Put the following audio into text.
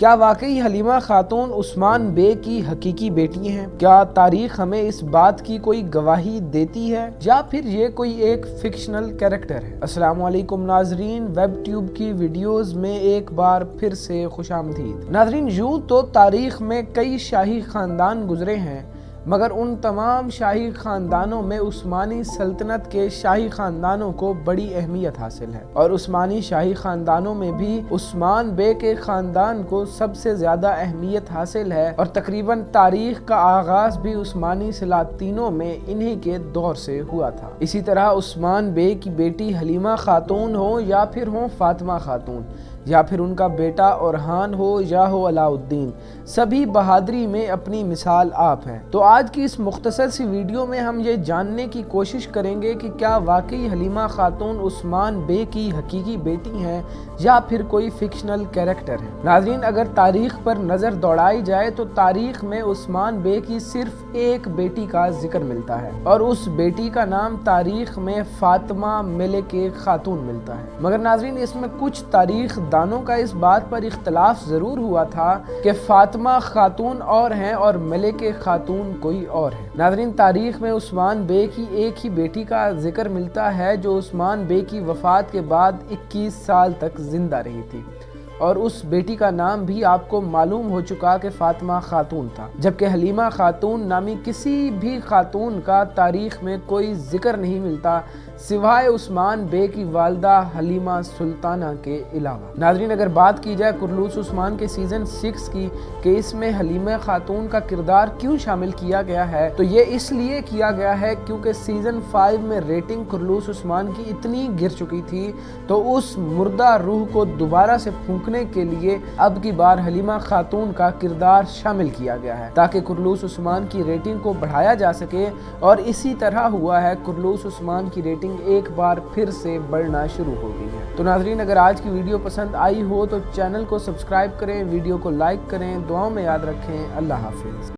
کیا واقعی حلیمہ خاتون عثمان بے کی حقیقی بیٹی ہیں؟ کیا تاریخ ہمیں اس بات کی کوئی گواہی دیتی ہے یا پھر یہ کوئی ایک فکشنل کیریکٹر ہے؟ السلام علیکم ناظرین، ویب ٹیوب کی ویڈیوز میں ایک بار پھر سے خوش آمدید۔ ناظرین، یوں تو تاریخ میں کئی شاہی خاندان گزرے ہیں، مگر ان تمام شاہی خاندانوں میں عثمانی سلطنت کے شاہی خاندانوں کو بڑی اہمیت حاصل ہے، اور عثمانی شاہی خاندانوں میں بھی عثمان بے کے خاندان کو سب سے زیادہ اہمیت حاصل ہے، اور تقریباً تاریخ کا آغاز بھی عثمانی سلاطینوں میں انہی کے دور سے ہوا تھا۔ اسی طرح عثمان بے کی بیٹی حلیمہ خاتون ہو یا پھر ہو فاطمہ خاتون، یا پھر ان کا بیٹا اورحان ہو یا ہو علاؤالدین، سبھی بہادری میں اپنی مثال آپ ہیں۔ تو آج کی اس مختصر سی ویڈیو میں ہم یہ جاننے کی کوشش کریں گے کہ کیا واقعی حلیمہ خاتون عثمان بے کی حقیقی بیٹی ہیں یا پھر کوئی فکشنل کیریکٹر ہے۔ ناظرین، اگر تاریخ پر نظر دوڑائی جائے تو تاریخ میں عثمان بے کی صرف ایک بیٹی کا ذکر ملتا ہے، اور اس بیٹی کا نام تاریخ میں فاطمہ ملک خاتون ملتا ہے۔ مگر ناظرین، اس میں کچھ تاریخ دانوں کا اس بات پر اختلاف ضرور ہوا تھا کہ فاطمہ خاتون اور ہیں اور ملک خاتون کوئی اور ہے۔ ناظرین، تاریخ میں عثمان بے کی ایک ہی بیٹی کا ذکر ملتا ہے جو عثمان بے کی وفات کے بعد 21 سال تک زندہ رہی تھی، اور اس بیٹی کا نام بھی آپ کو معلوم ہو چکا کہ فاطمہ خاتون تھا، جبکہ حلیمہ خاتون نامی کسی بھی خاتون کا تاریخ میں کوئی ذکر نہیں ملتا سوائے عثمان بے کی والدہ حلیمہ سلطانہ کے علاوہ۔ ناظرین، اگر بات کی جائے کرلوس عثمان کے سیزن 6 کی کہ اس میں حلیمہ خاتون کا کردار کیوں شامل کیا گیا ہے، تو یہ اس لیے کیا گیا ہے کیونکہ سیزن 5 میں ریٹنگ کرلوس عثمان کی اتنی گر چکی تھی، تو اس مردہ روح کو دوبارہ سے پھونکنے کے لیے اب کی بار حلیمہ خاتون کا کردار شامل کیا گیا ہے تاکہ کرلوس عثمان کی ریٹنگ کو بڑھایا جا سکے، اور اسی طرح ہوا ہے، کرلوس عثمان کی ریٹنگ ایک بار پھر سے بڑھنا شروع ہو گئی ہے۔ تو ناظرین، اگر آج کی ویڈیو پسند آئی ہو تو چینل کو سبسکرائب کریں، ویڈیو کو لائک کریں، دعاؤں میں یاد رکھیں۔ اللہ حافظ۔